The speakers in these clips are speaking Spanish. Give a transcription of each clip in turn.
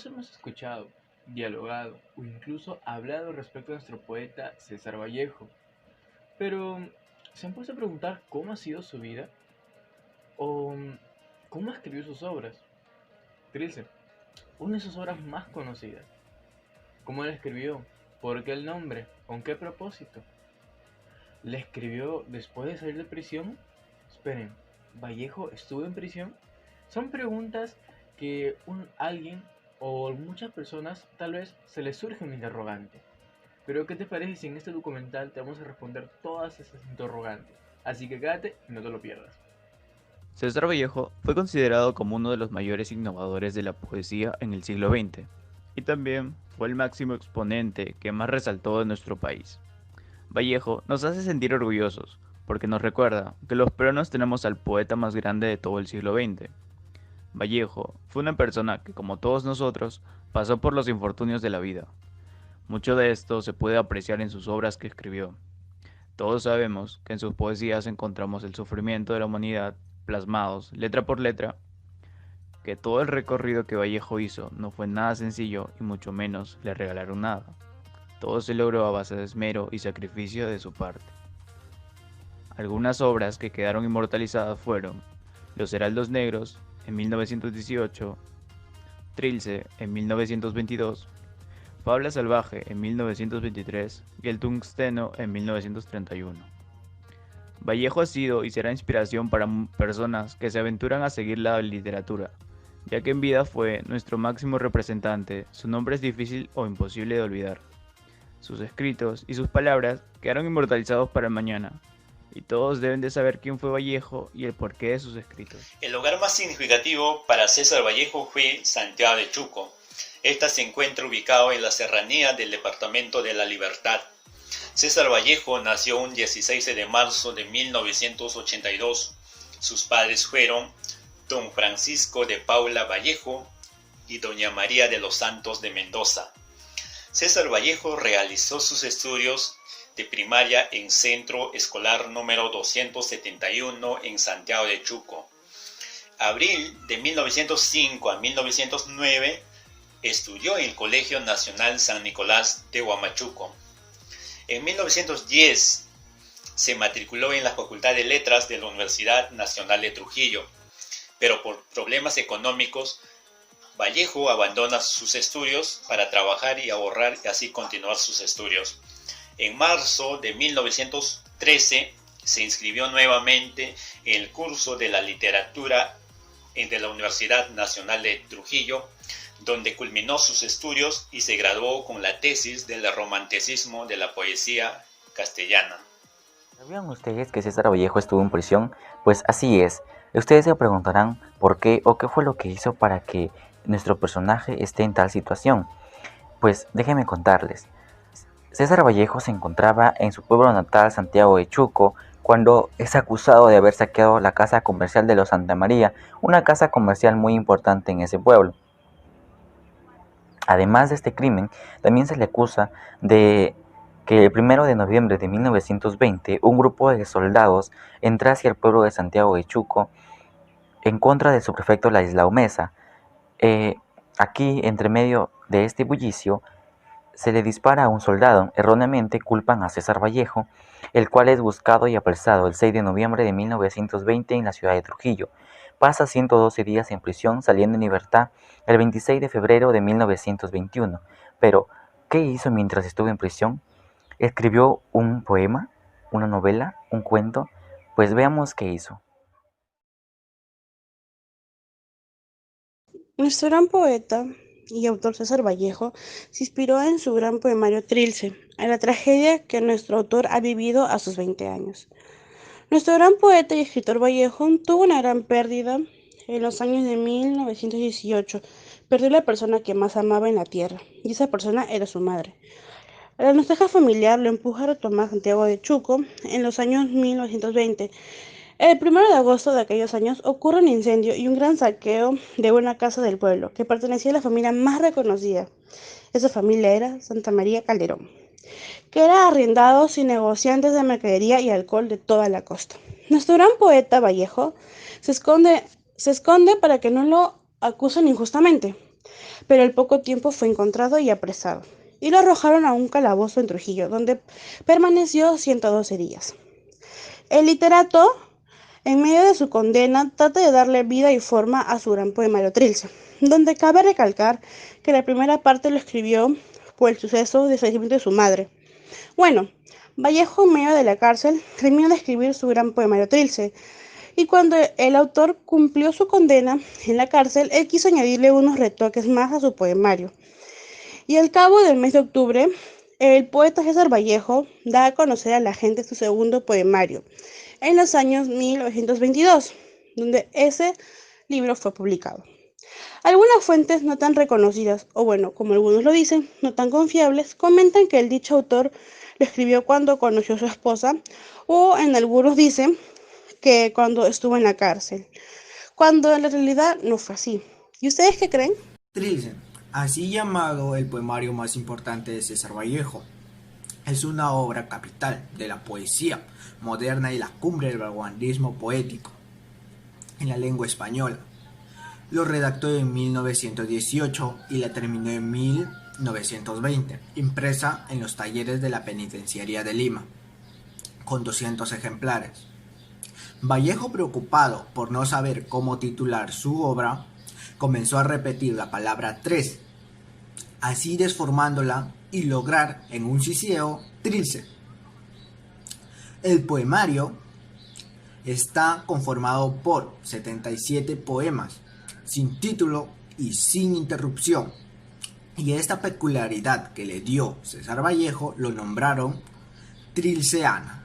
Todos hemos escuchado, dialogado o incluso hablado respecto a nuestro poeta César Vallejo, pero ¿se han puesto a preguntar cómo ha sido su vida? ¿O cómo escribió sus obras? Trilce, una de sus obras más conocidas. ¿Cómo la escribió? ¿Por qué el nombre? ¿Con qué propósito? ¿La escribió después de salir de prisión? Esperen, ¿Vallejo estuvo en prisión? Son preguntas que alguien o muchas personas tal vez se les surge un interrogante. Pero ¿qué te parece si en este documental te vamos a responder todas esas interrogantes? Así que quédate y no te lo pierdas. César Vallejo fue considerado como uno de los mayores innovadores de la poesía en el siglo XX, y también fue el máximo exponente que más resaltó de nuestro país. Vallejo nos hace sentir orgullosos, porque nos recuerda que los peruanos tenemos al poeta más grande de todo el siglo XX. Vallejo fue una persona que, como todos nosotros, pasó por los infortunios de la vida. Mucho de esto se puede apreciar en sus obras que escribió. Todos sabemos que en sus poesías encontramos el sufrimiento de la humanidad plasmados letra por letra, que todo el recorrido que Vallejo hizo no fue nada sencillo y mucho menos le regalaron nada. Todo se logró a base de esmero y sacrificio de su parte. Algunas obras que quedaron inmortalizadas fueron Los Heraldos Negros en 1918, Trilce en 1922, Fabla Salvaje en 1923 y El Tungsteno en 1931. Vallejo ha sido y será inspiración para personas que se aventuran a seguir la literatura, ya que en vida fue nuestro máximo representante. Su nombre es difícil o imposible de olvidar. Sus escritos y sus palabras quedaron inmortalizados para el mañana, y todos deben de saber quién fue Vallejo y el porqué de sus escritos. El lugar más significativo para César Vallejo fue Santiago de Chuco. Esta se encuentra ubicado en la serranía del departamento de La Libertad. César Vallejo nació un 16 de marzo de 1982. Sus padres fueron don Francisco de Paula Vallejo y doña María de los Santos de Mendoza. César Vallejo realizó sus estudios de primaria en Centro Escolar número 271 en Santiago de Chuco. Abril de 1905 a 1909 estudió en el Colegio Nacional San Nicolás de Huamachuco. En 1910 se matriculó en la Facultad de Letras de la Universidad Nacional de Trujillo, pero por problemas económicos, Vallejo abandona sus estudios para trabajar y ahorrar y así continuar sus estudios. En marzo de 1913 se inscribió nuevamente en el curso de la literatura de la Universidad Nacional de Trujillo, donde culminó sus estudios y se graduó con la tesis del romanticismo de la poesía castellana. ¿Sabían ustedes que César Vallejo estuvo en prisión? Pues así es. Ustedes se preguntarán por qué o qué fue lo que hizo para que nuestro personaje esté en tal situación. Pues déjenme contarles. César Vallejo se encontraba en su pueblo natal, Santiago de Chuco, cuando es acusado de haber saqueado la casa comercial de los Santa María, una casa comercial muy importante en ese pueblo. Además de este crimen, también se le acusa de que el 1 de noviembre de 1920 un grupo de soldados entró hacia el pueblo de Santiago de Chuco en contra del subprefecto Ladislao Meza. Aquí, entre medio de este bullicio, se le dispara a un soldado. Erróneamente culpan a César Vallejo, el cual es buscado y apresado el 6 de noviembre de 1920 en la ciudad de Trujillo. Pasa 112 días en prisión, saliendo en libertad el 26 de febrero de 1921. Pero, ¿qué hizo mientras estuvo en prisión? ¿Escribió un poema, una novela, un cuento? Pues veamos qué hizo. Nuestro gran poeta y autor César Vallejo se inspiró en su gran poemario Trilce, en la tragedia que nuestro autor ha vivido a sus 20 años. Nuestro gran poeta y escritor Vallejo tuvo una gran pérdida en los años de 1918. Perdió la persona que más amaba en la tierra, y esa persona era su madre. La nostalgia familiar lo empuja a retomar Santiago de Chuco en los años 1920. El 1 de agosto de aquellos años ocurre un incendio y un gran saqueo de una casa del pueblo que pertenecía a la familia más reconocida. Esa familia era Santa María Calderón, que era arrendados y negociantes de mercadería y alcohol de toda la costa. Nuestro gran poeta Vallejo se esconde para que no lo acusen injustamente. pero al poco tiempo fue encontrado y apresado, y lo arrojaron a un calabozo en Trujillo, donde permaneció 112 días. El literato, en medio de su condena, trata de darle vida y forma a su gran poemario Trilce, donde cabe recalcar que la primera parte lo escribió por el suceso de fallecimiento de su madre. Bueno, Vallejo, en medio de la cárcel, terminó de escribir su gran poemario Trilce, y cuando el autor cumplió su condena en la cárcel, él quiso añadirle unos retoques más a su poemario. Y al cabo del mes de octubre, el poeta César Vallejo da a conocer a la gente su segundo poemario, en los años 1922, donde ese libro fue publicado. Algunas fuentes no tan reconocidas, o bueno, como algunos lo dicen, no tan confiables, comentan que el dicho autor lo escribió cuando conoció a su esposa, o en algunos dicen que cuando estuvo en la cárcel, cuando en la realidad no fue así. ¿Y ustedes qué creen? Trilce, así llamado el poemario más importante de César Vallejo, es una obra capital de la poesía moderna y la cumbre del vanguardismo poético en la lengua española. Lo redactó en 1918 y la terminó en 1920, impresa en los talleres de la Penitenciaría de Lima, con 200 ejemplares. Vallejo, preocupado por no saber cómo titular su obra, comenzó a repetir la palabra tres, así desformándola y lograr en un siseo Trilce. El poemario está conformado por 77 poemas, sin título y sin interrupción, y esta peculiaridad que le dio César Vallejo lo nombraron trilceana.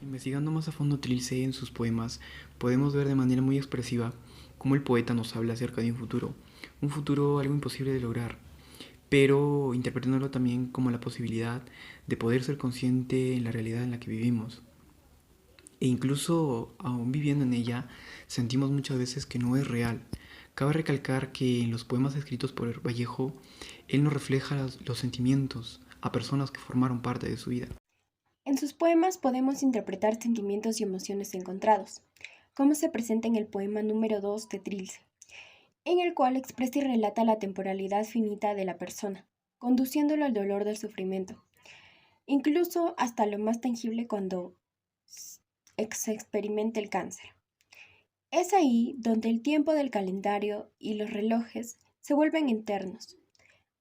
Investigando más a fondo Trilce en sus poemas, podemos ver de manera muy expresiva cómo el poeta nos habla acerca de un futuro algo imposible de lograr, pero interpretándolo también como la posibilidad de poder ser consciente en la realidad en la que vivimos. E incluso, aún viviendo en ella, sentimos muchas veces que no es real. Cabe recalcar que en los poemas escritos por Vallejo, él nos refleja los sentimientos a personas que formaron parte de su vida. En sus poemas podemos interpretar sentimientos y emociones encontrados, como se presenta en el poema número 2 de Trilce, en el cual expresa y relata la temporalidad finita de la persona, conduciéndolo al dolor del sufrimiento, incluso hasta lo más tangible cuando se experimenta el cáncer. Es ahí donde el tiempo del calendario y los relojes se vuelven eternos,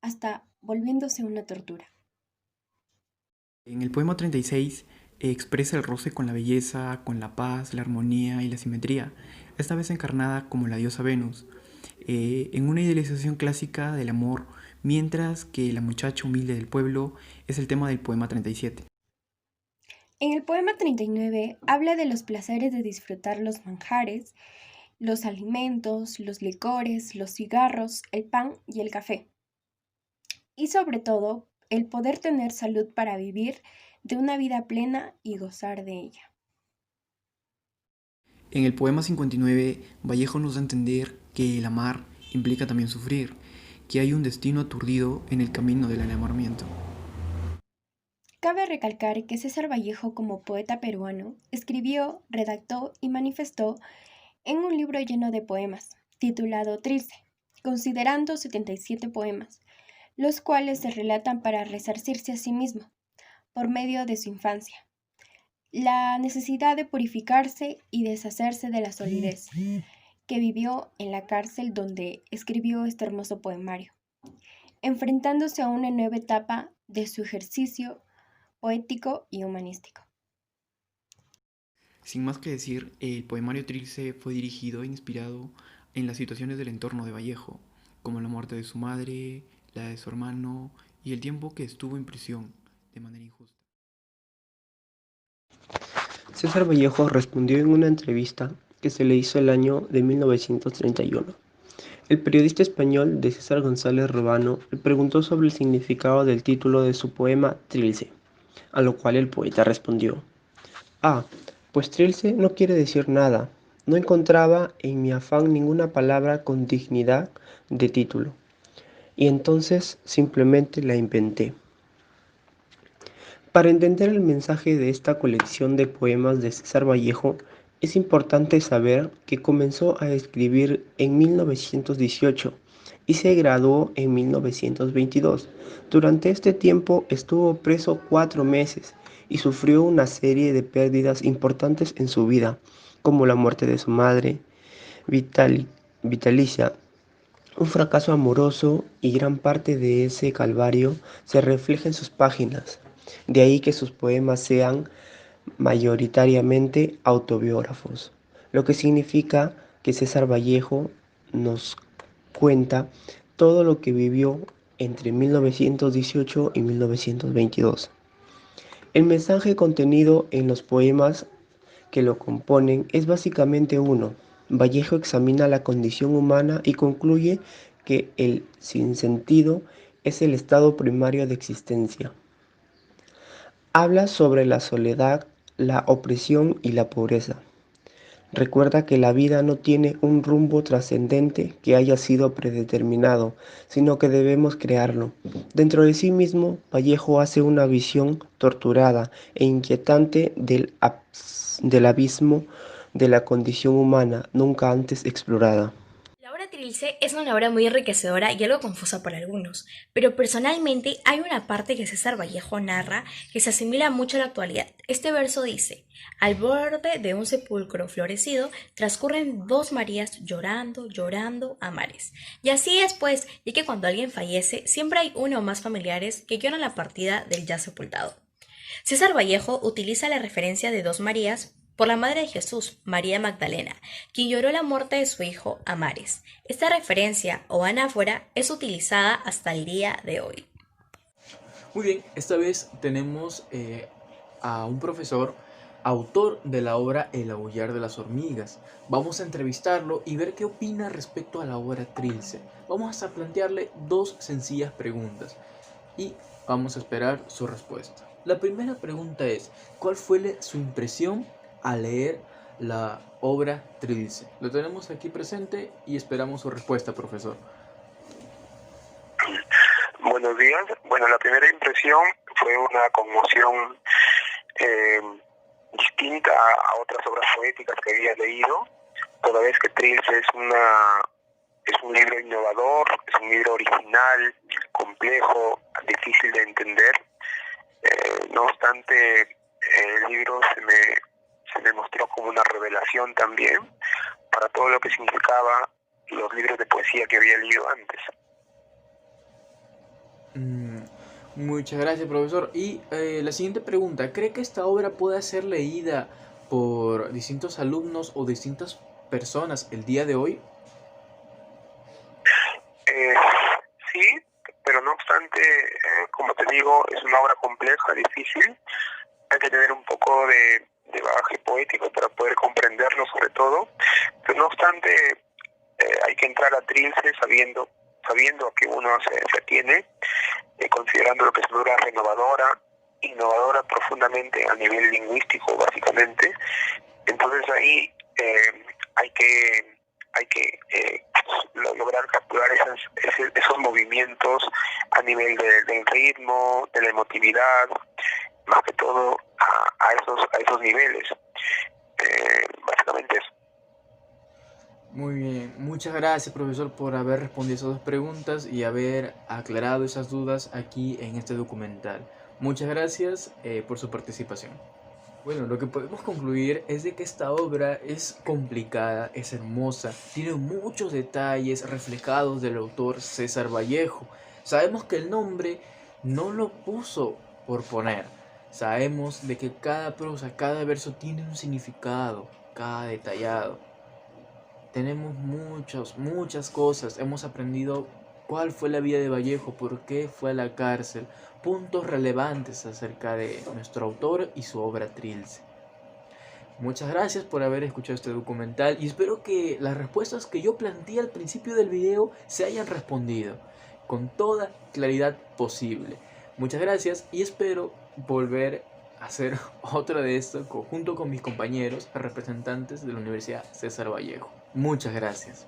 hasta volviéndose una tortura. En el poema 36 expresa el roce con la belleza, con la paz, la armonía y la simetría, esta vez encarnada como la diosa Venus, en una idealización clásica del amor, mientras que la muchacha humilde del pueblo es el tema del poema 37. En el poema 39 habla de los placeres de disfrutar los manjares, los alimentos, los licores, los cigarros, el pan y el café. Y sobre todo, el poder tener salud para vivir de una vida plena y gozar de ella. En el poema 59, Vallejo nos da a entender que el amar implica también sufrir, que hay un destino aturdido en el camino del enamoramiento. Cabe recalcar que César Vallejo, como poeta peruano, escribió, redactó y manifestó en un libro lleno de poemas, titulado Trilce, considerando 77 poemas, los cuales se relatan para resarcirse a sí mismo, por medio de su infancia, la necesidad de purificarse y deshacerse de la solidez, que vivió en la cárcel donde escribió este hermoso poemario, enfrentándose a una nueva etapa de su ejercicio poético y humanístico. Sin más que decir, el poemario Trilce fue dirigido e inspirado en las situaciones del entorno de Vallejo, como la muerte de su madre, la de su hermano y el tiempo que estuvo en prisión de manera injusta. César Vallejo respondió en una entrevista que se le hizo el año de 1931. El periodista español de César González Robano le preguntó sobre el significado del título de su poema Trilce, a lo cual el poeta respondió: pues Trilce no quiere decir nada. No encontraba en mi afán ninguna palabra con dignidad de título, y entonces simplemente la inventé. Para entender el mensaje de esta colección de poemas de César Vallejo, es importante saber que comenzó a escribir en 1918 y se graduó en 1922. Durante este tiempo estuvo preso 4 meses y sufrió una serie de pérdidas importantes en su vida, como la muerte de su madre, Vitalicia, un fracaso amoroso, y gran parte de ese calvario se refleja en sus páginas. De ahí que sus poemas sean mayoritariamente autobiógrafos, lo que significa que César Vallejo nos cuenta todo lo que vivió entre 1918 y 1922. El mensaje contenido en los poemas que lo componen es básicamente uno. Vallejo examina la condición humana y concluye que el sinsentido es el estado primario de existencia. Habla sobre la soledad, la opresión y la pobreza. Recuerda que la vida no tiene un rumbo trascendente que haya sido predeterminado, sino que debemos crearlo. Dentro de sí mismo, Vallejo hace una visión torturada e inquietante del abismo de la condición humana nunca antes explorada. La obra Trilce es una obra muy enriquecedora y algo confusa para algunos, pero personalmente hay una parte que César Vallejo narra que se asimila mucho a la actualidad. Este verso dice: al borde de un sepulcro florecido transcurren 2 Marías llorando, llorando a mares. Y así es pues, ya que cuando alguien fallece siempre hay uno o más familiares que lloran la partida del ya sepultado. César Vallejo utiliza la referencia de 2 Marías por la Madre de Jesús, María Magdalena, quien lloró la muerte de su hijo a mares. Esta referencia o anáfora es utilizada hasta el día de hoy. Muy bien, esta vez tenemos a un profesor, autor de la obra El aullar de las hormigas. Vamos a entrevistarlo y ver qué opina respecto a la obra Trilce. Vamos a plantearle 2 sencillas preguntas y vamos a esperar su respuesta. La primera pregunta es: ¿cuál fue su impresión al leer la obra Trilce? Lo tenemos aquí presente y esperamos su respuesta, profesor. Buenos días. Bueno, la primera impresión fue una conmoción distinta a otras obras poéticas que había leído, toda vez que Trilce es un libro innovador, es un libro original, complejo, difícil de entender. No obstante, el libro se me mostró como una revelación también para todo lo que significaba los libros de poesía que había leído antes. Muchas gracias, profesor. Y la siguiente pregunta: ¿cree que esta obra pueda ser leída por distintos alumnos o distintas personas el día de hoy? Sí, pero no obstante, como te digo, es una obra compleja, difícil. Hay que tener un poco de bagaje poético para poder comprenderlo, sobre todo. Pero no obstante, hay que entrar a Trilce sabiendo a qué uno se atiene, considerando lo que es una obra innovadora profundamente a nivel lingüístico, básicamente. Entonces ahí hay que lograr capturar esos movimientos a nivel del ritmo, de la emotividad, más que todo a esos niveles. Básicamente eso. Muy bien, muchas gracias, profesor, por haber respondido esas 2 preguntas y haber aclarado esas dudas aquí en este documental. Muchas gracias por su participación. Bueno, lo que podemos concluir es de que esta obra es complicada, es hermosa, tiene muchos detalles reflejados del autor César Vallejo. Sabemos que el nombre no lo puso por poner. Sabemos de que cada prosa, cada verso tiene un significado, cada detallado. Tenemos muchas cosas. Hemos aprendido cuál fue la vida de Vallejo, por qué fue a la cárcel, puntos relevantes acerca de nuestro autor y su obra Trilce. Muchas gracias por haber escuchado este documental y espero que las respuestas que yo planteé al principio del video se hayan respondido con toda claridad posible. Muchas gracias y espero volver a hacer otro de esto junto con mis compañeros representantes de la Universidad César Vallejo. Muchas gracias.